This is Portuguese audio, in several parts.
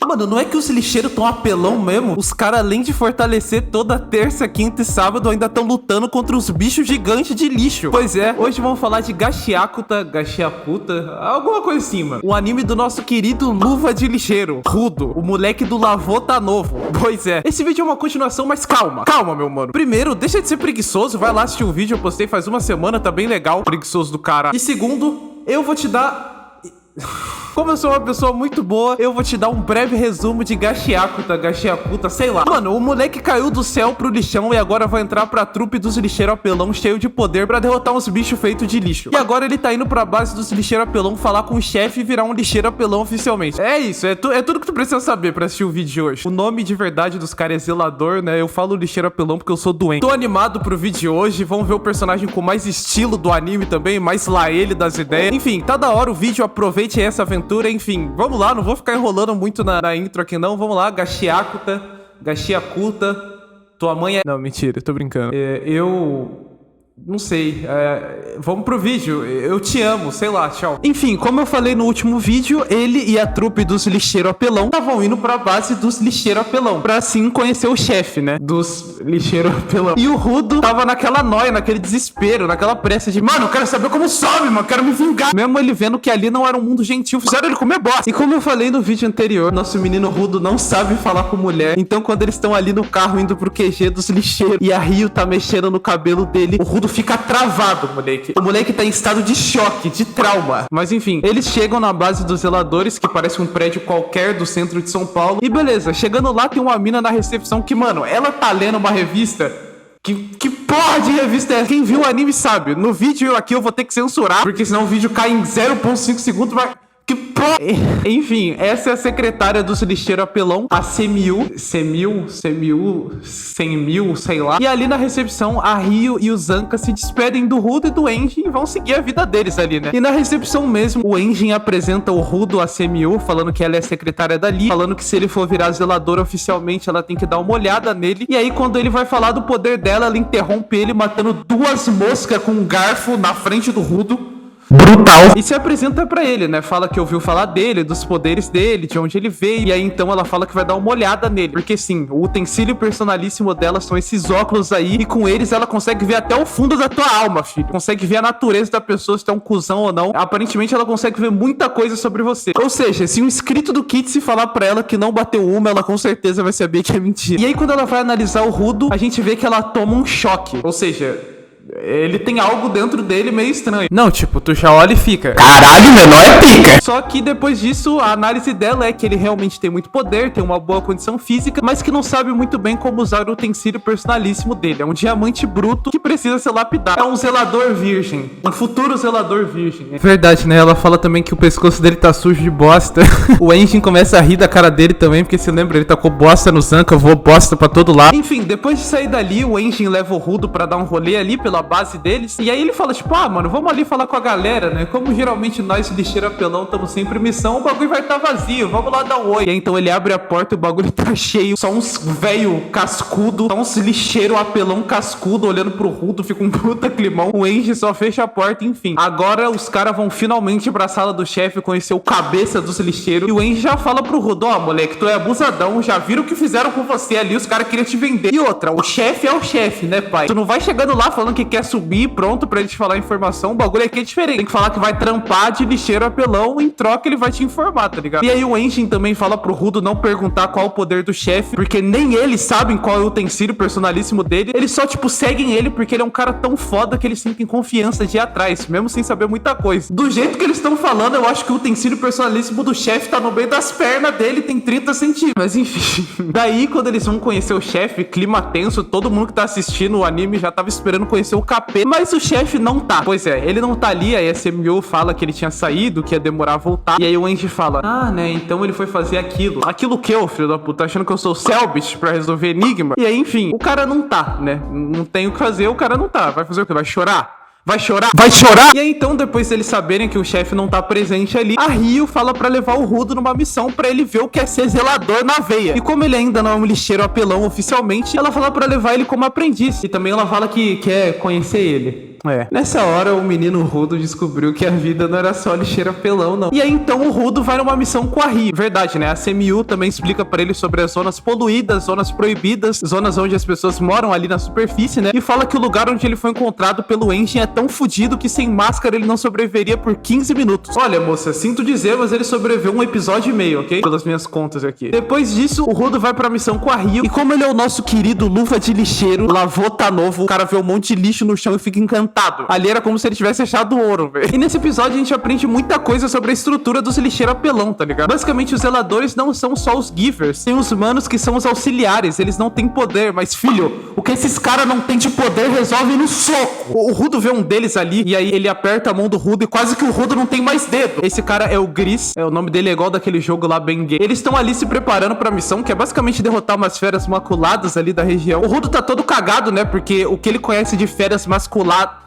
Mano, não é que os lixeiros tão apelão mesmo? Os caras, além de fortalecer toda terça, quinta e sábado, ainda estão lutando contra os bichos gigantes de lixo. Pois é, hoje vamos falar de Gashiakuta, alguma coisa assim, mano. O anime do nosso querido Luva de Lixeiro, Rudo, o moleque do Lavô tá novo. Pois é, esse vídeo é uma continuação, mas calma, meu mano. Primeiro, deixa de ser preguiçoso, vai lá assistir o vídeo, eu postei faz uma semana, tá bem legal, preguiçoso do cara. E segundo, eu vou te dar... Como eu sou uma pessoa muito boa, eu vou te dar um breve resumo de Gashiakuta, sei lá. Mano, o moleque caiu do céu pro lixão e agora vai entrar pra trupe dos lixeiros apelão cheio de poder pra derrotar uns bichos feitos de lixo. E agora ele tá indo pra base dos lixeiros apelão falar com o chefe e virar um lixeiro apelão oficialmente. É isso, é tudo que tu precisa saber pra assistir o vídeo de hoje. O nome de verdade dos caras é Zelador, né? Eu falo lixeiro apelão porque eu sou doente. Tô animado pro vídeo de hoje, vamos ver o personagem com mais estilo do anime também, mais lá ele das ideias. Enfim, tá da hora o vídeo, aproveite essa aventura. Enfim, vamos lá, não vou ficar enrolando muito na intro aqui não, vamos lá, Gashiakuta, tua mãe é... Não, mentira, tô brincando. Não sei, vamos pro vídeo, eu te amo, sei lá, tchau. Enfim, como eu falei no último vídeo, ele e a trupe dos lixeiros apelão estavam indo pra base dos lixeiros apelão, pra assim conhecer o chefe, né, dos lixeiros apelão. E o Rudo tava naquela nóia, naquele desespero, naquela pressa de, mano, eu quero saber como sobe, mano, eu quero me vingar. Mesmo ele vendo que ali não era um mundo gentil, fizeram ele comer bosta. E como eu falei no vídeo anterior, nosso menino Rudo não sabe falar com mulher, então quando eles estão ali no carro indo pro QG dos lixeiros e a Rio tá mexendo no cabelo dele, o Rudo fica travado, moleque. O moleque tá em estado de choque, de trauma. Mas enfim, eles chegam na base dos zeladores, que parece um prédio qualquer do centro de São Paulo. E beleza, chegando lá tem uma mina na recepção que, mano, ela tá lendo uma revista... Que porra de revista é essa? Quem viu o anime sabe. No vídeo aqui eu vou ter que censurar, porque senão o vídeo cai em 0,5 segundos, mas... Que porra... Enfim, essa é a secretária dos lixeiros apelão, a Semil, sei lá. E ali na recepção, a Rio e o Zanka se despedem do Rudo e do Enjin e vão seguir a vida deles ali, né? E na recepção mesmo, o Enjin apresenta o Rudo a Semil, falando que ela é a secretária dali, falando que se ele for virar zelador oficialmente, ela tem que dar uma olhada nele. E aí, quando ele vai falar do poder dela, ela interrompe ele, matando 2 moscas com um garfo na frente do Rudo. Brutal. E se apresenta pra ele, né? Fala que ouviu falar dele, dos poderes dele, de onde ele veio. E aí então ela fala que vai dar uma olhada nele. Porque sim, o utensílio personalíssimo dela são esses óculos aí. E com eles ela consegue ver até o fundo da tua alma, filho. Consegue ver a natureza da pessoa, se tu é um cuzão ou não. Aparentemente ela consegue ver muita coisa sobre você. Ou seja, se um inscrito do Kitsy falar pra ela que não bateu uma, ela com certeza vai saber que é mentira. E aí quando ela vai analisar o Rudo, a gente vê que ela toma um choque. Ou seja... ele tem algo dentro dele meio estranho. Não, tipo, tu já olha e fica... caralho, menor é pica! Só que depois disso, a análise dela é que ele realmente tem muito poder, tem uma boa condição física, mas que não sabe muito bem como usar o utensílio personalíssimo dele. É um diamante bruto que precisa ser lapidado. É um zelador virgem. Um futuro zelador virgem. Verdade, né? Ela fala também que o pescoço dele tá sujo de bosta. O Enjin começa a rir da cara dele também, porque se lembra, ele tacou bosta no Zanka, voou bosta pra todo lado. Enfim, depois de sair dali, o Enjin leva o Rudo pra dar um rolê ali pela base deles, e aí ele fala tipo, mano, vamos ali falar com a galera, né, como geralmente nós lixeiro apelão estamos sempre em missão, o bagulho vai estar vazio, vamos lá dar um oi. E aí então ele abre a porta e o bagulho tá cheio, só uns velho cascudo, só uns lixeiro apelão cascudo olhando pro Rudo, fica um puta climão, o Enjin só fecha a porta, enfim. Agora os caras vão finalmente pra sala do chefe conhecer o cabeça dos lixeiros, e o Enjin já fala pro Rudo, moleque, tu é abusadão, já viram o que fizeram com você ali, os caras queriam te vender. E outra, o chefe é o chefe, né, pai? Tu não vai chegando lá falando que quer subir pronto pra ele te falar a informação, o bagulho aqui é diferente. Tem que falar que vai trampar de lixeiro apelão, em troca ele vai te informar, tá ligado? E aí o Enjin também fala pro Rudo não perguntar qual o poder do chefe, porque nem eles sabem qual é o utensílio personalíssimo dele. Eles só, tipo, seguem ele porque ele é um cara tão foda que eles sentem confiança de ir atrás, mesmo sem saber muita coisa. Do jeito que eles estão falando, eu acho que o utensílio personalíssimo do chefe tá no meio das pernas dele, tem 30 centímetros. Mas enfim. Daí, quando eles vão conhecer o chefe, clima tenso, todo mundo que tá assistindo o anime já tava esperando conhecer o capeta. Mas o chefe não tá. Pois é, ele não tá ali, aí a SMU fala que ele tinha saído, que ia demorar a voltar. E aí o Enjin fala, né, então ele foi fazer aquilo. Aquilo que eu, filho da puta, achando que eu sou o Cellbit pra resolver enigma. E aí, enfim, o cara não tá, né? Não tem o que fazer, o cara não tá. Vai fazer o quê? Vai chorar? Vai chorar? Vai chorar? E aí então, depois deles saberem que o chefe não tá presente ali, a Rio fala pra levar o Rudo numa missão pra ele ver o que é ser zelador na veia. E como ele ainda não é um lixeiro apelão oficialmente, ela fala pra levar ele como aprendiz. E também ela fala que quer conhecer ele. Nessa hora, o menino Rudo descobriu que a vida não era só lixeira pelão, não. E aí, então, o Rudo vai numa missão com a Rio. Verdade, né? A CMU também explica pra ele sobre as zonas poluídas, zonas proibidas, zonas onde as pessoas moram ali na superfície, né? E fala que o lugar onde ele foi encontrado pelo Engin é tão fodido que sem máscara ele não sobreviveria por 15 minutos. Olha, moça, sinto dizer, mas ele sobreviveu um episódio e meio, ok? Pelas minhas contas aqui. Depois disso, o Rudo vai pra missão com a Rio. E como ele é o nosso querido luva de lixeiro, lavou, tá novo, o cara vê um monte de lixo no chão e fica encantado. Ali era como se ele tivesse achado ouro, velho. E nesse episódio a gente aprende muita coisa sobre a estrutura dos lixeiros apelão, tá ligado? Basicamente, os zeladores não são só os givers. Tem os manos que são os auxiliares. Eles não têm poder, mas filho, o que esses caras não têm de poder resolve no soco. O Rudo vê um deles ali e aí ele aperta a mão do Rudo e quase que o Rudo não tem mais dedo. Esse cara é o Gris. O nome dele é igual daquele jogo lá, bem gay. Eles estão ali se preparando pra missão, que é basicamente derrotar umas feras maculadas ali da região. O Rudo tá todo cagado, né? Porque o que ele conhece de feras masculadas.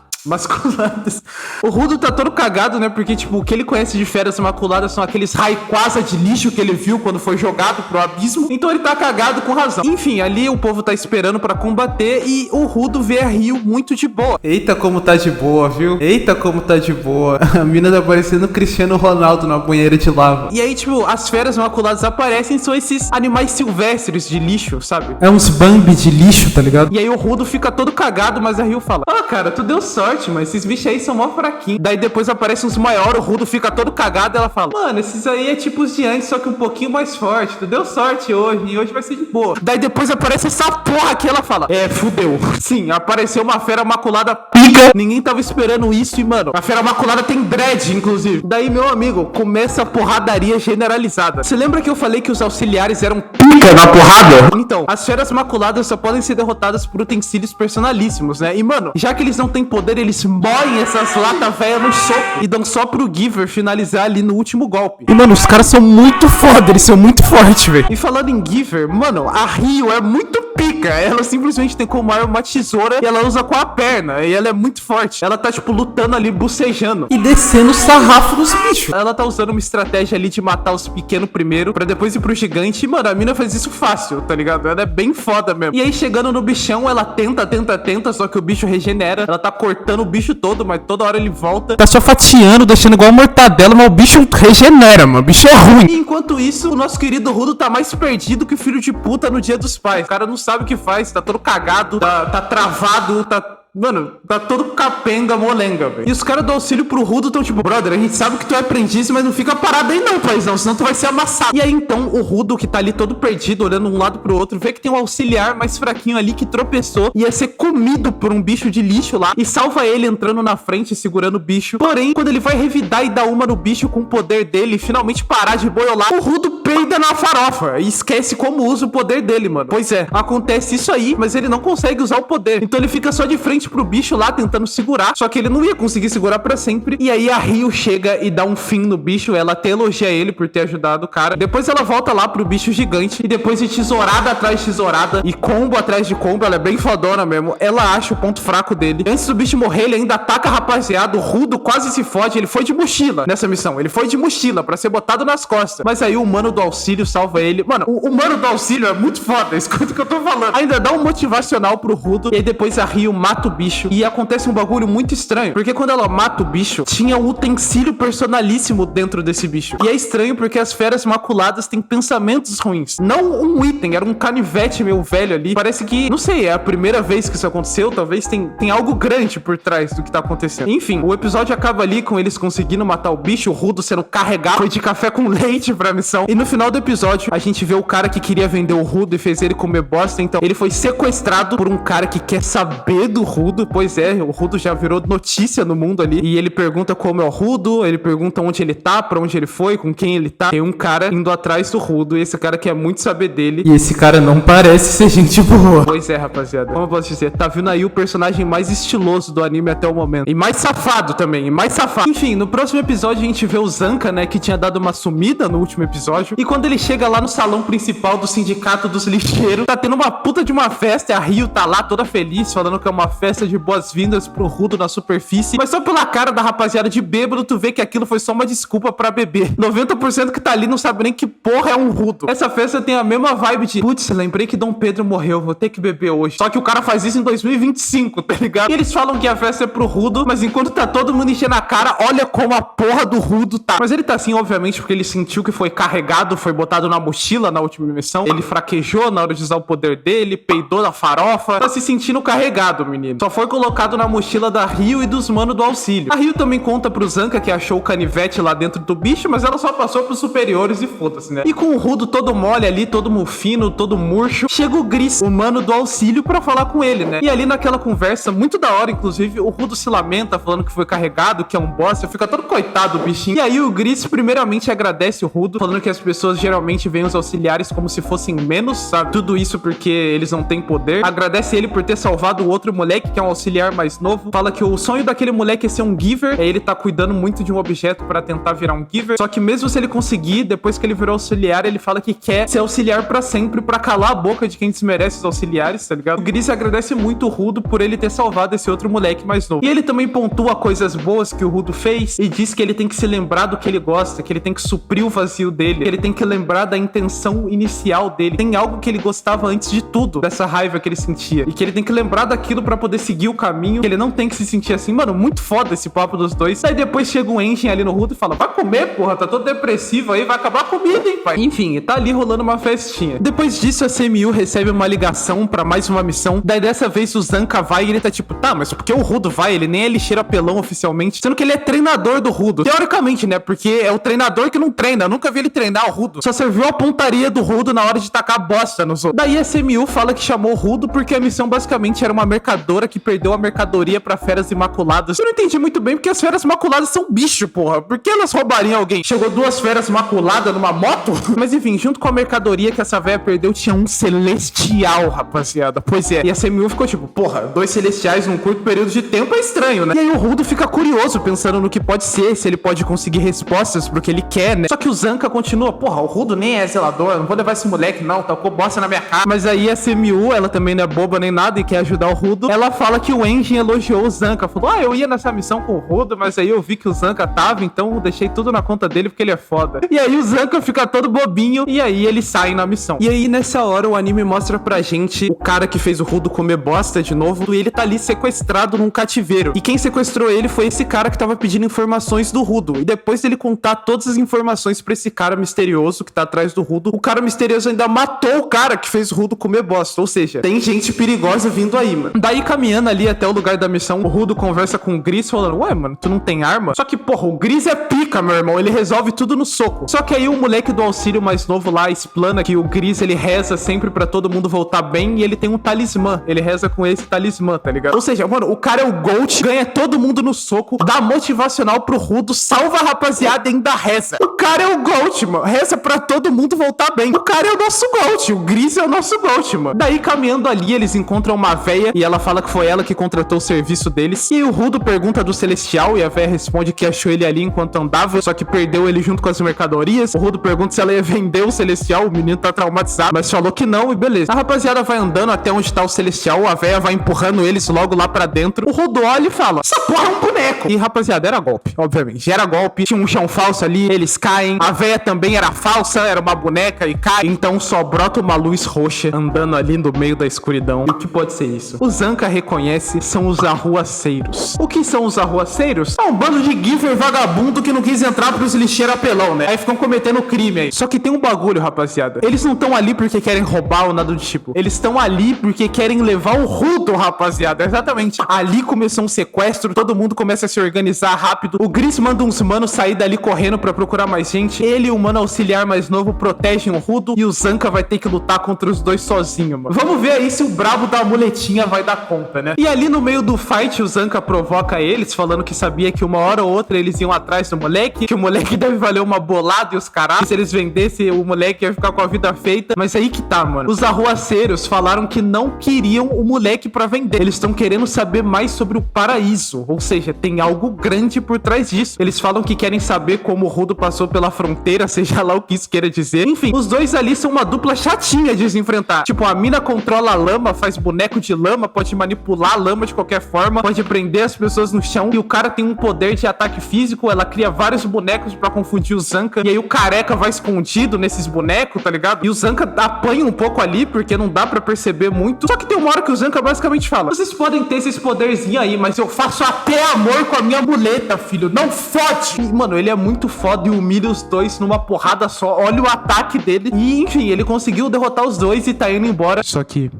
O Rudo tá todo cagado, né? Porque, tipo, o que ele conhece de feras maculadas são aqueles Rayquaza de lixo que ele viu quando foi jogado pro abismo. Então ele tá cagado com razão. Enfim, ali o povo tá esperando pra combater e o Rudo vê a Rio muito de boa. Eita, como tá de boa, viu? Eita, como tá de boa. A mina tá parecendo o Cristiano Ronaldo na banheira de lava. E aí, tipo, as feras maculadas aparecem, são esses animais silvestres de lixo, sabe? É uns Bambi de lixo, tá ligado? E aí o Rudo fica todo cagado, mas a Rio fala: ah, cara, tu deu sorte, mas esses bichos aí são mó fraquinhos. Daí depois aparecem uns maiores, o Rudo fica todo cagado e ela fala: mano, esses aí é tipo os de antes, só que um pouquinho mais forte. Tu deu sorte hoje e hoje vai ser de boa. Daí depois aparece essa porra aqui, ela fala: fudeu. Sim, apareceu uma fera maculada pica. Ninguém tava esperando isso e, mano, a fera maculada tem dread, inclusive. Daí, meu amigo, começa a porradaria generalizada. Você lembra que eu falei que os auxiliares eram pica na porrada? Então, as feras maculadas só podem ser derrotadas por utensílios personalíssimos, né? E, mano, já que eles não têm poder, eles moem essas latas velhas no soco e dão só pro Giver finalizar ali no último golpe. E, mano, os caras são muito foda, eles são muito fortes, velho. E falando em Giver, mano, a Rio é muito pica. Ela simplesmente tem como arma uma tesoura e ela usa com a perna. E ela é muito forte. Ela tá, tipo, lutando ali, bucejando e descendo o sarrafo dos bichos. Ela tá usando uma estratégia ali de matar os pequenos primeiro, pra depois ir pro gigante. E, mano, a mina faz isso fácil, tá ligado? Ela é bem foda mesmo. E aí, chegando no bichão, ela tenta, só que o bicho regenera. Ela tá cortando o bicho todo, mas toda hora ele volta. Tá só fatiando, deixando igual mortadela, mas o bicho regenera, mano. O bicho é ruim. E enquanto isso, o nosso querido Rudo tá mais perdido que o filho de puta no Dia dos Pais. O cara não sabe o que faz, tá todo cagado, tá travado, mano, tá todo capenga, molenga, velho. E os caras do auxílio pro Rudo tão tipo: brother, a gente sabe que tu é aprendiz, mas não fica parado aí não, paizão, senão tu vai ser amassado. E aí, então, o Rudo, que tá ali todo perdido, olhando um lado pro outro, vê que tem um auxiliar mais fraquinho ali que tropeçou e ia ser comido por um bicho de lixo lá, e salva ele entrando na frente, segurando o bicho. Porém, quando ele vai revidar e dar uma no bicho com o poder dele e finalmente parar de boiolar, o Rudo peida na farofa e esquece como usa o poder dele, mano. Pois é, acontece isso aí, mas ele não consegue usar o poder. Então ele fica só de frente pro bicho lá, tentando segurar, só que ele não ia conseguir segurar pra sempre. E aí a Rio chega e dá um fim no bicho. Ela até elogia ele por ter ajudado o cara. Depois ela volta lá pro bicho gigante e depois de tesourada atrás de tesourada e combo atrás de combo, ela é bem fodona mesmo, ela acha o ponto fraco dele. Antes do bicho morrer, ele ainda ataca a rapaziada. O Rudo quase se fode. Ele foi de mochila nessa missão, ele foi de mochila pra ser botado nas costas, mas aí o mano do auxílio salva ele. Mano, o mano do auxílio é muito foda, escuta o que eu tô falando. Ainda dá um motivacional pro Rudo. E aí depois a Rio mata o bicho. E acontece um bagulho muito estranho, porque quando ela mata o bicho, tinha um utensílio personalíssimo dentro desse bicho. E é estranho porque as feras maculadas têm pensamentos ruins. Não um item, era um canivete meio velho ali. Parece que, não sei, é a primeira vez que isso aconteceu. Talvez tem algo grande por trás do que tá acontecendo. Enfim, o episódio acaba ali com eles conseguindo matar o bicho, o Rudo sendo carregado, foi de café com leite pra missão. E no final do episódio, a gente vê o cara que queria vender o Rudo e fez ele comer bosta. Então, ele foi sequestrado por um cara que quer saber do Rudo. Pois é, o Rudo já virou notícia no mundo ali. E ele pergunta como é o Rudo, ele pergunta onde ele tá, pra onde ele foi, com quem ele tá. Tem um cara indo atrás do Rudo, e esse cara quer muito saber dele. E esse cara não parece ser gente boa. Pois é, rapaziada. Como eu posso dizer, tá vindo aí o personagem mais estiloso do anime até o momento. E mais safado também, e mais safado. Enfim, no próximo episódio a gente vê o Zanka, né, que tinha dado uma sumida no último episódio. E quando ele chega lá no salão principal do sindicato dos lixeiros, tá tendo uma puta de uma festa, e a Rio tá lá toda feliz, falando que é uma festa de boas-vindas pro Rudo na superfície, mas só pela cara da rapaziada de bêbado, tu vê que aquilo foi só uma desculpa pra beber. 90% que tá ali não sabe nem que porra é um Rudo. Essa festa tem a mesma vibe de, putz, lembrei que Dom Pedro morreu, vou ter que beber hoje. Só que o cara faz isso em 2025, tá ligado? E eles falam que a festa é pro Rudo, mas enquanto tá todo mundo enchendo a cara, olha como a porra do Rudo tá. Mas ele tá assim, obviamente, porque ele sentiu que foi carregado, foi botado na mochila na última missão. Ele fraquejou na hora de usar o poder dele, peidou na farofa. Tá se sentindo carregado, menino. Só foi colocado na mochila da Rio e dos manos do auxílio. A Rio também conta pro Zanca que achou o canivete lá dentro do bicho, mas ela só passou pros superiores e foda-se, né? E com o Rudo todo mole ali, todo mufino, todo murcho, chega o Gris, o mano do auxílio, pra falar com ele, né? E ali naquela conversa, muito da hora, inclusive, o Rudo se lamenta, falando que foi carregado, que é um bosta, fica todo coitado do bichinho. E aí o Gris primeiramente agradece o Rudo, falando que as pessoas geralmente veem os auxiliares como se fossem menos, sabe? Tudo isso porque eles não têm poder. Agradece ele por ter salvado o outro moleque, que é um auxiliar mais novo. Fala que o sonho daquele moleque é ser um giver. Ele tá cuidando muito de um objeto pra tentar virar um giver. Só que mesmo se ele conseguir, depois que ele virou auxiliar, ele fala que quer ser auxiliar pra sempre, pra calar a boca de quem desmerece os auxiliares, tá ligado? O Gris agradece muito o Rudo por ele ter salvado esse outro moleque mais novo. E ele também pontua coisas boas que o Rudo fez e diz que ele tem que se lembrar do que ele gosta, que ele tem que suprir o vazio dele, que ele tem que lembrar da intenção inicial dele. Tem algo que ele gostava antes de tudo, dessa raiva que ele sentia, e que ele tem que lembrar daquilo pra poder seguir o caminho, que ele não tem que se sentir assim. Mano, muito foda esse papo dos dois. Aí depois chega um Engin ali no Rudo e fala, vai comer, porra, tá todo depressivo aí, vai acabar a comida, hein, pai? Enfim, tá ali rolando uma festinha. Depois disso, a CMU recebe uma ligação pra mais uma missão. Daí dessa vez o Zanca vai e ele tá tipo, tá, mas por que o Rudo vai? Ele nem é lixeiro apelão oficialmente, sendo que ele é treinador do Rudo. Teoricamente, né? Porque é o treinador que não treina. Eu nunca vi ele treinar o Rudo. Só serviu a pontaria do Rudo na hora de tacar bosta nos outros. Daí a CMU fala que chamou o Rudo porque a missão basicamente era uma mercadora que perdeu a mercadoria pra feras imaculadas. Eu não entendi muito bem porque as feras imaculadas são bicho, porra. Por que elas roubariam alguém? Chegou 2 feras imaculadas numa moto? Mas enfim, junto com a mercadoria que essa véia perdeu, tinha um celestial, rapaziada. Pois é. E a CMU ficou tipo, porra, 2 celestiais num curto período de tempo é estranho, né? E aí o Rudo fica curioso, pensando no que pode ser, se ele pode conseguir respostas pro que ele quer, né? Só que o Zanca continua, porra, o Rudo nem é zelador, não vou levar esse moleque não, tacou bosta na minha cara. Mas aí a CMU, ela também não é boba nem nada e quer ajudar o Rudo. Ela fala que o Engin elogiou o Zanca, falou, eu ia nessa missão com o Rudo, mas aí eu vi que o Zanca tava, então eu deixei tudo na conta dele porque ele é foda. E aí o Zanca fica todo bobinho e aí eles saem na missão. E aí nessa hora o anime mostra pra gente o cara que fez o Rudo comer bosta de novo, e ele tá ali sequestrado num cativeiro. E quem sequestrou ele foi esse cara que tava pedindo informações do Rudo. E depois dele contar todas as informações pra esse cara misterioso que tá atrás do Rudo, o cara misterioso ainda matou o cara que fez o Rudo comer bosta. Ou seja, tem gente perigosa vindo aí, mano. Daí caminhando ali até o lugar da missão, o Rudo conversa com o Gris falando, ué, mano, tu não tem arma? Só que, porra, o Gris é pica, meu irmão. Ele resolve tudo no soco. Só que aí o moleque do auxílio mais novo lá explana que o Gris, ele reza sempre pra todo mundo voltar bem e ele tem um talismã. Ele reza com esse talismã, tá ligado? Ou seja, mano, o cara é o GOAT, ganha todo mundo no soco, dá motivacional pro Rudo, salva a rapaziada e ainda reza. O cara é o GOAT, mano. Reza pra todo mundo voltar bem. O cara é o nosso GOAT. O Gris é o nosso GOAT, mano. Daí, caminhando ali, eles encontram uma véia e ela fala que foi ela que contratou o serviço deles. E aí o Rudo pergunta do Celestial e a véia responde que achou ele ali enquanto andava, só que perdeu ele junto com as mercadorias. O Rudo pergunta se ela ia vender o Celestial. O menino tá traumatizado, mas falou que não e beleza. A rapaziada vai andando até onde tá o Celestial. A véia vai empurrando eles logo lá pra dentro. O Rudo olha e fala, essa porra é um boneco. E rapaziada, era golpe, obviamente. Era golpe, tinha um chão falso ali, eles caem. A véia também era falsa, era uma boneca e cai. Então só brota uma luz roxa andando ali no meio da escuridão. E o que pode ser isso? O Zanca reconhece, são os arruaceiros. O que são os arruaceiros? É um bando de giver vagabundo que não quis entrar pros lixeiros apelão, né? Aí ficam cometendo crime aí. Só que tem um bagulho, rapaziada. Eles não estão ali porque querem roubar ou nada do tipo. Eles estão ali porque querem levar o Rudo, rapaziada. Exatamente. Ali começou um sequestro, todo mundo começa a se organizar rápido. O Gris manda uns manos sair dali correndo pra procurar mais gente. Ele e o mano auxiliar mais novo protegem o Rudo e o Zanca vai ter que lutar contra os dois sozinho, mano. Vamos ver aí se o brabo da muletinha vai dar conta, né? E ali no meio do fight, o Zanca provoca eles, falando que sabia que uma hora ou outra eles iam atrás do moleque, que o moleque deve valer uma bolada e os caras. Se eles vendessem, o moleque ia ficar com a vida feita. Mas aí que tá, mano. Os arruaceiros falaram que não queriam o moleque pra vender. Eles estão querendo saber mais sobre o paraíso. Ou seja, tem algo grande por trás disso. Eles falam que querem saber como o Rudo passou pela fronteira, seja seja lá o que isso queira dizer. Enfim, os dois ali são uma dupla chatinha de se enfrentar. Tipo, a mina controla a lama, faz boneco de lama, pode manipular a lama de qualquer forma, pode prender as pessoas no chão. E o cara tem um poder de ataque físico, ela cria vários bonecos pra confundir o Zanka. E aí o careca vai escondido nesses bonecos, tá ligado? E o Zanka apanha um pouco ali, porque não dá pra perceber muito. Só que tem uma hora que o Zanka basicamente fala: vocês podem ter esses poderzinhos aí, mas eu faço até amor com a minha muleta, filho. Não fode! E, mano, ele é muito foda e humilha os dois numa porrada só. Olha o ataque dele. E, enfim, ele conseguiu derrotar os dois e tá indo embora. Só que...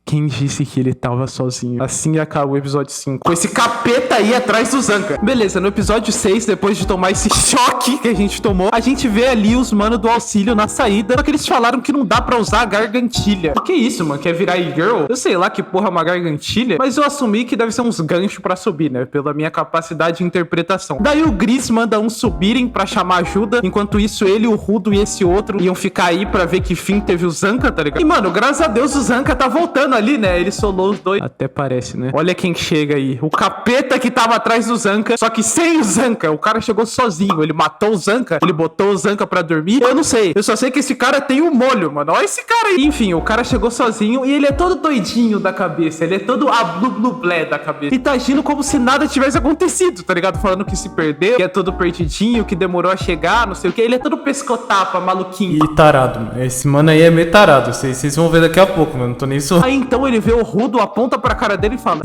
quem disse que ele tava sozinho? Assim acaba o episódio 5. Com esse capeta aí atrás do Zanka. Beleza, no episódio 6, depois de tomar esse choque que a gente tomou, a gente vê ali os manos do auxílio na saída. Só que eles falaram que não dá pra usar a gargantilha. O que é isso, mano? Quer virar e-girl? Eu sei lá que porra é uma gargantilha, mas eu assumi que deve ser uns ganchos pra subir, né? Pela minha capacidade de interpretação. Daí o Gris manda uns subirem pra chamar ajuda. Enquanto isso, ele, o Rudo e esse outro iam ficar aí pra ver que fim teve o Zanka, tá ligado? E, mano, graças a Deus o Zanka tá voltando ali, né? Ele solou os dois. Até parece, né? Olha quem chega aí. O capeta que tava atrás do Zanka. Só que sem o Zanka. O cara chegou sozinho. Ele matou o Zanka. Ele botou o Zanka pra dormir. Eu não sei. Eu só sei que esse cara tem um molho, mano. Olha esse cara aí. Enfim, o cara chegou sozinho e ele é todo doidinho da cabeça. Ele é todo ablublé da cabeça. E tá agindo como se nada tivesse acontecido, tá ligado? Falando que se perdeu, que é todo perdidinho, que demorou a chegar, não sei o que. Ele é todo pescotapa, maluquinho. E tarado, mano. Esse mano aí é meio tarado. Vocês vão ver daqui a pouco, mano. Não tô nem só. Aí então ele vê o Rudo, aponta pra cara dele e fala: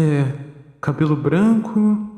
cabelo branco,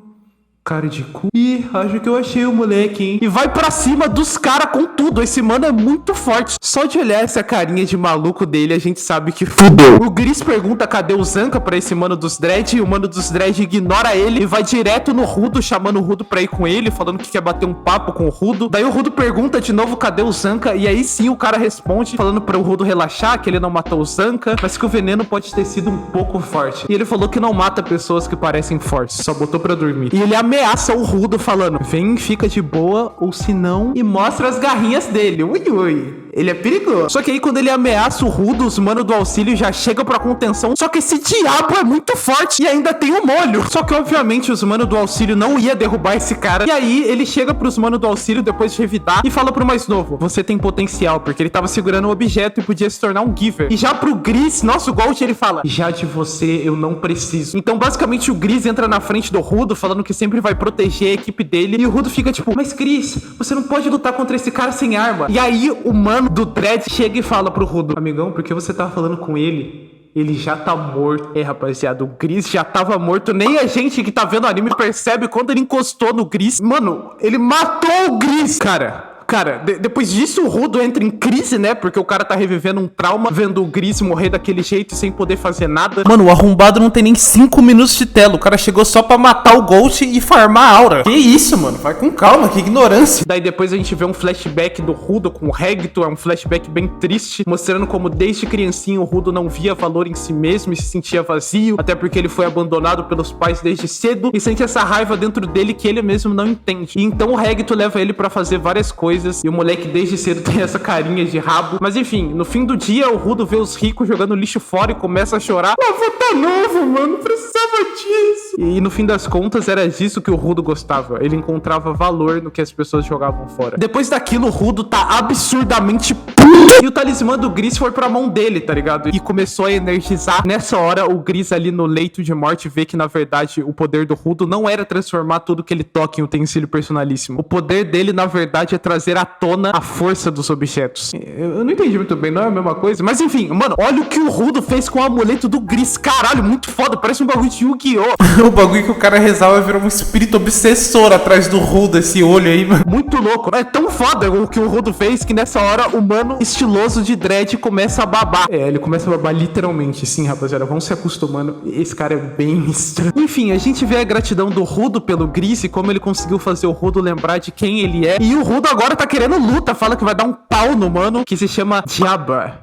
cara de cu. Ih, acho que eu achei o moleque, hein? E vai pra cima dos caras com tudo. Esse mano é muito forte. Só de olhar essa carinha de maluco dele, a gente sabe que fudeu. O Gris pergunta cadê o Zanka pra esse mano dos dread. E o mano dos dread ignora ele e vai direto no Rudo, chamando o Rudo pra ir com ele, falando que quer bater um papo com o Rudo. Daí o Rudo pergunta de novo cadê o Zanka. E aí sim o cara responde, falando pro Rudo relaxar, que ele não matou o Zanka, mas que o veneno pode ter sido um pouco forte. E ele falou que não mata pessoas que parecem fortes, só botou pra dormir. E ele ameaça o Rudo falando: vem, fica de boa, ou se não, e mostra as garrinhas dele. Ui, ui. Ele é perigoso. Só que aí quando ele ameaça o Rudo, os manos do auxílio já chegam pra contenção. Só que esse diabo é muito forte e ainda tem um molho. Só que obviamente os manos do auxílio não ia derrubar esse cara. E aí ele chega pros manos do auxílio depois de revidar e fala pro mais novo: você tem potencial, porque ele tava segurando um objeto e podia se tornar um giver. E já pro Gris, nosso Gold, ele fala: já de você eu não preciso. Então basicamente o Gris entra na frente do Rudo, falando que sempre vai proteger a equipe dele. E o Rudo fica tipo: mas Gris, você não pode lutar contra esse cara sem arma. E aí o mano do Dread chega e fala pro Rudo: amigão, por que você tava falando com ele? Ele já tá morto. Rapaziada, o Gris já tava morto. Nem a gente que tá vendo o anime percebe quando ele encostou no Gris. Mano, ele matou o Gris. Cara, depois disso o Rudo entra em crise, né? Porque o cara tá revivendo um trauma, vendo o Gris morrer daquele jeito sem poder fazer nada. Mano, o arrombado não tem nem 5 minutos de tela. O cara chegou só pra matar o Ghost e farmar a aura. Que isso, mano? Vai com calma, que ignorância. Daí depois a gente vê um flashback do Rudo com o Regto. É um flashback bem triste, mostrando como desde criancinho o Rudo não via valor em si mesmo e se sentia vazio. Até porque ele foi abandonado pelos pais desde cedo e sente essa raiva dentro dele que ele mesmo não entende. E então o Regto leva ele pra fazer várias coisas. E o moleque desde cedo tem essa carinha de rabo. Mas enfim, no fim do dia o Rudo vê os ricos jogando lixo fora e começa a chorar. Eu vou tá novo, mano, precisava disso. E no fim das contas era disso que o Rudo gostava. Ele encontrava valor no que as pessoas jogavam fora. Depois daquilo o Rudo tá absurdamente puto. E o talismã do Gris foi pra mão dele, tá ligado? E começou a energizar. Nessa hora o Gris ali no leito de morte vê que na verdade o poder do Rudo não era transformar tudo que ele toca em utensílio personalíssimo. O poder dele na verdade é trazer à tona a força dos objetos. Eu não entendi muito bem, não é a mesma coisa. Mas enfim, mano, olha o que o Rudo fez com o amuleto do Gris. Caralho, muito foda, parece um bagulho de Yu-Gi-Oh! O bagulho que o cara rezava virou um espírito obsessor atrás do Rudo, esse olho aí, mano. Muito louco. É tão foda o que o Rudo fez que nessa hora o mano estiloso de dread começa a babar. Ele começa a babar literalmente. Sim, rapaziada, vão se acostumando. Esse cara é bem estranho. Enfim, a gente vê a gratidão do Rudo pelo Gris e como ele conseguiu fazer o Rudo lembrar de quem ele é. E o Rudo agora tá querendo luta, fala que vai dar um pau no mano que se chama Jabba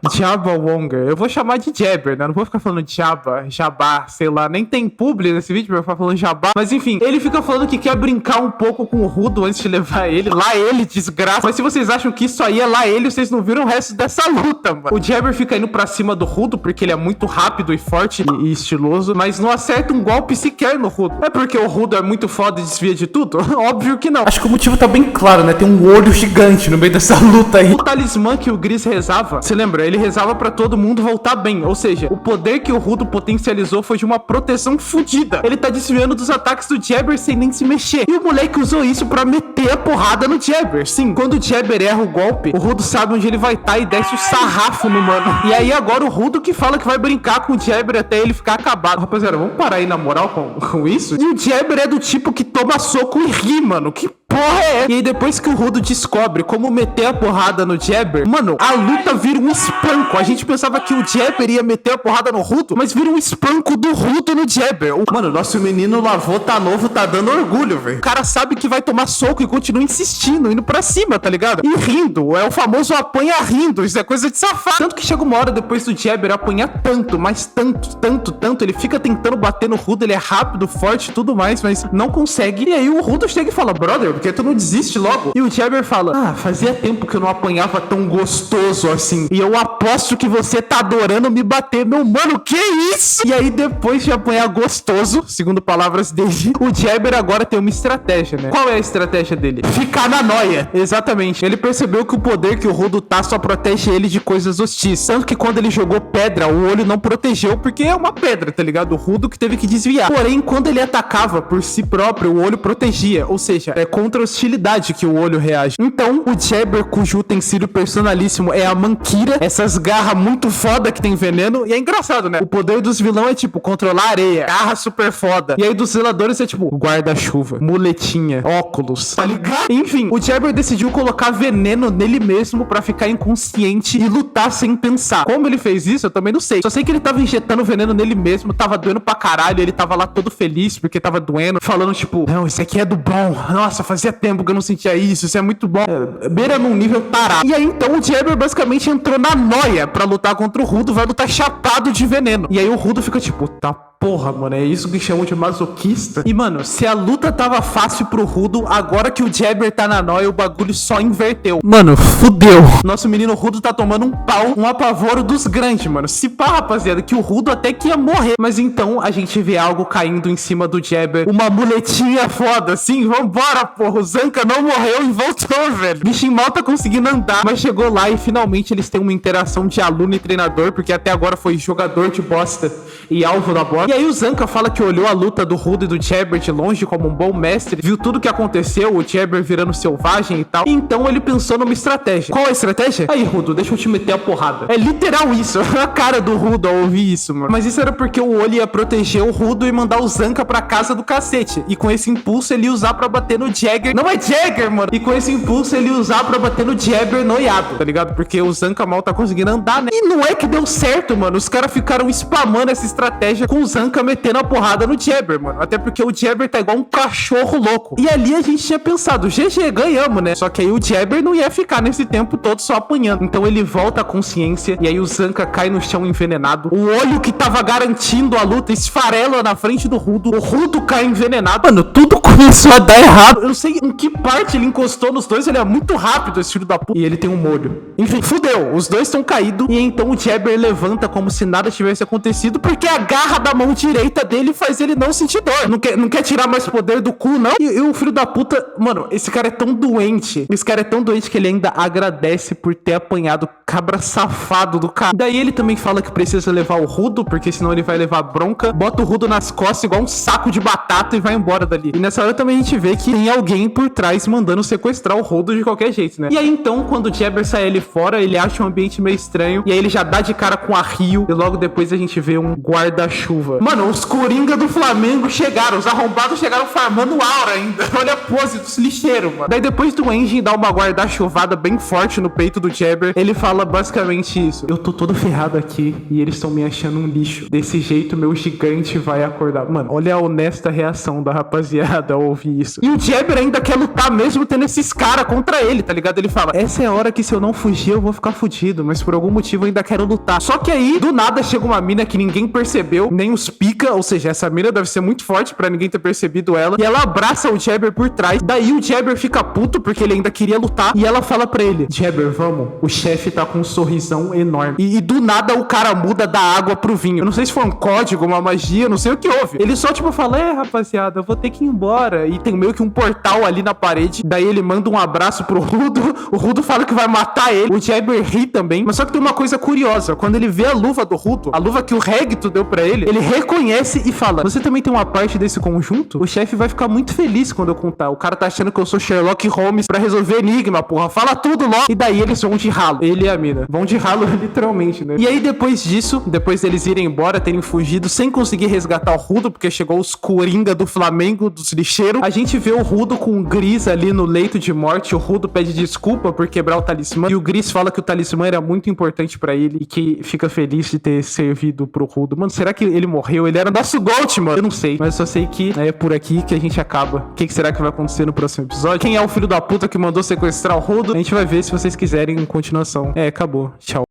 Wonger. Eu vou chamar de Jabber, né? Não vou ficar falando Jabá, sei lá. Nem tem publi nesse vídeo pra eu ficar falando Jabá. Mas enfim, ele fica falando que quer brincar um pouco com o Rudo antes de levar ele. Lá ele, desgraça. Mas se vocês acham que isso aí é lá ele, vocês não viram o resto sucesso dessa luta, mano. O Jabber fica indo pra cima do Rudo porque ele é muito rápido e forte e estiloso, mas não acerta um golpe sequer no Rudo. É porque o Rudo é muito foda e desvia de tudo? Óbvio que não. Acho que o motivo tá bem claro, né? Tem um olho gigante no meio dessa luta aí. O talismã que o Gris rezava, você lembra? Ele rezava pra todo mundo voltar bem, ou seja, o poder que o Rudo potencializou foi de uma proteção fodida. Ele tá desviando dos ataques do Jabber sem nem se mexer. E o moleque usou isso pra meter a porrada no Jabber. Sim, quando o Jabber erra o golpe, o Rudo sabe onde ele vai estar e desce o sarrafo no mano. E aí agora o Rudo que fala que vai brincar com o Jabber até ele ficar acabado. Rapaziada, vamos parar aí na moral com isso? E o Jabber é do tipo que toma soco e ri, mano. Que porra é? E aí depois que o Rudo descobre como meter a porrada no Jabber, mano, a luta vira um espanco. A gente pensava que o Jabber ia meter a porrada no Rudo, mas vira um espanco do Rudo no Jabber. Mano, nosso menino lavou, tá novo, tá dando orgulho, velho. O cara sabe que vai tomar soco e continua insistindo, indo pra cima, tá ligado? E rindo, é o famoso apanha rindo, isso é coisa de safado. Tanto que chega uma hora depois do Jabber apanhar tanto, mas tanto, ele fica tentando bater no Rudo, ele é rápido, forte e tudo mais, mas não consegue. E aí o Rudo chega e fala, brother, porque tu não desiste logo? E o Jabber fala, fazia tempo que eu não apanhava tão gostoso assim. E eu aposto que você tá adorando me bater, meu mano, que isso? E aí depois de apanhar gostoso, segundo palavras dele, o Jabber agora tem uma estratégia, né? Qual é a estratégia dele? Ficar na noia. Exatamente. Ele percebeu que o poder que o Rudo tá só protege ele de coisas hostis. Tanto que quando ele jogou pedra, o olho não protegeu porque é uma pedra, tá ligado? O Rudo que teve que desviar. Porém, quando ele atacava por si próprio, o olho protegia. Ou seja, é contra a hostilidade que o olho reage. Então, o Jabber, cujo utensílio personalíssimo é a Manquira, essas garras muito foda que tem veneno, e é engraçado, né? O poder dos vilões é tipo, controlar areia, garra super foda. E aí dos zeladores é tipo, guarda-chuva, muletinha, óculos, tá ligado? Enfim, o Jabber decidiu colocar veneno nele mesmo pra ficar inconsciente e lutar sem pensar. Como ele fez isso, eu também não sei. Só sei que ele tava injetando veneno nele mesmo, tava doendo pra caralho, ele tava lá todo feliz porque tava doendo, falando tipo, não, isso aqui é do bom. Nossa, fazia tempo que eu não sentia isso é muito bom. Beira num nível tarado. E aí então o Jabber basicamente entrou na noia pra lutar contra o Rudo, vai lutar chapado de veneno. E aí o Rudo fica tipo, tá porra, mano, é isso que chamam de masoquista. E, mano, se a luta tava fácil pro Rudo, agora que o Jabber tá na noia, o bagulho só inverteu. Mano, fudeu. Nosso menino Rudo tá tomando um pau, um apavoro dos grandes, mano. Se pá, rapaziada, que o Rudo até que ia morrer. Mas então a gente vê algo caindo em cima do Jabber. Uma muletinha foda, assim, vambora, porra. O Zanka não morreu e voltou, velho. O bichinho mal tá conseguindo andar, mas chegou lá e finalmente eles têm uma interação de aluno e treinador, porque até agora foi jogador de bosta e alvo da bosta. E aí o Zanka fala que olhou a luta do Rudo e do Jabber de longe como um bom mestre, viu tudo que aconteceu, o Jabber virando selvagem e tal, e então ele pensou numa estratégia. Qual é a estratégia? Aí, Rudo, deixa eu te meter a porrada. É literal isso, a cara do Rudo ao ouvir isso, mano. Mas isso era porque o olho ia proteger o Rudo e mandar o Zanka pra casa do cacete, e com esse impulso ele ia usar pra bater no Jagger. Não é Jagger, mano! E com esse impulso ele ia usar pra bater no Jabber noiado, tá ligado? Porque o Zanka mal tá conseguindo andar, né? E não é que deu certo, mano. Os caras ficaram spamando essa estratégia com o Zanka metendo a porrada no Jabber, mano. Até porque o Jabber tá igual um cachorro louco. E ali a gente tinha pensado, GG, ganhamos, né? Só que aí o Jabber não ia ficar nesse tempo todo só apanhando. Então ele volta à consciência e aí o Zanka cai no chão envenenado. O olho que tava garantindo a luta esfarela na frente do Rudo. O Rudo cai envenenado. Mano, tudo começou a dar errado. Eu não sei em que parte ele encostou nos dois. Ele é muito rápido, esse filho da puta. E ele tem um molho. Enfim, fudeu. Os dois estão caídos. E então o Jabber levanta como se nada tivesse acontecido, porque a garra da mão direita dele faz ele não sentir dor. Não quer tirar mais poder do cu, não. E o filho da puta... Mano, esse cara é tão doente. Esse cara é tão doente que ele ainda agradece por ter apanhado cabra safado do cara. Daí ele também fala que precisa levar o Rudo, porque senão ele vai levar bronca. Bota o Rudo nas costas igual um saco de batata e vai embora dali. E nessa hora também a gente vê que tem alguém por trás mandando sequestrar o Rudo de qualquer jeito, né? E aí então, quando o Jabber sai ali fora, ele acha um ambiente meio estranho. E aí ele já dá de cara com a Rio. E logo depois a gente vê um guarda-chuva. Mano, os Coringa do Flamengo chegaram. Os arrombados chegaram farmando aura ainda. Olha a pose dos lixeiros, mano. Daí depois do Engine dar uma guarda-chuvada bem forte no peito do Jabber, ele fala basicamente isso. Eu tô todo ferrado aqui e eles estão me achando um lixo. Desse jeito meu gigante vai acordar. Mano, olha a honesta reação da rapaziada ao ouvir isso. E o Jabber ainda quer lutar mesmo tendo esses caras contra ele, tá ligado? Ele fala, essa é a hora que se eu não fugir eu vou ficar fudido, mas por algum motivo eu ainda quero lutar. Só que aí, do nada, chega uma mina que ninguém percebeu, nem os pica, ou seja, essa mina deve ser muito forte pra ninguém ter percebido ela, e ela abraça o Jabber por trás. Daí o Jabber fica puto porque ele ainda queria lutar, e ela fala pra ele, Jabber, vamos, o chefe tá com um sorrisão enorme. E do nada o cara muda da água pro vinho. Eu não sei se foi um código, uma magia, não sei o que houve. Ele só, tipo, fala, rapaziada, eu vou ter que ir embora. E tem meio que um portal ali na parede. Daí ele manda um abraço pro Rudo. O Rudo fala que vai matar ele. O Jabber ri também. Mas só que tem uma coisa curiosa. Quando ele vê a luva do Rudo, a luva que o Regto deu pra ele reconhece e fala, você também tem uma parte desse conjunto? O chefe vai ficar muito feliz quando eu contar. O cara tá achando que eu sou Sherlock Holmes pra resolver enigma, porra. Fala tudo logo. E daí eles vão de ralo. Ele e a mina. Vão de ralo literalmente, né? E aí depois disso, depois deles irem embora, terem fugido sem conseguir resgatar o Rudo, porque chegou os coringa do Flamengo, dos lixeiros, a gente vê o Rudo com o Gris ali no leito de morte. O Rudo pede desculpa por quebrar o talismã. E o Gris fala que o talismã era muito importante pra ele e que fica feliz de ter servido pro Rudo. Mano, será que ele morreu? Ele era nosso Gold, mano. Eu não sei, mas eu só sei que é por aqui que a gente acaba. O que será que vai acontecer no próximo episódio? Quem é o filho da puta que mandou sequestrar o Rudo? A gente vai ver se vocês quiserem em continuação. Acabou. Tchau.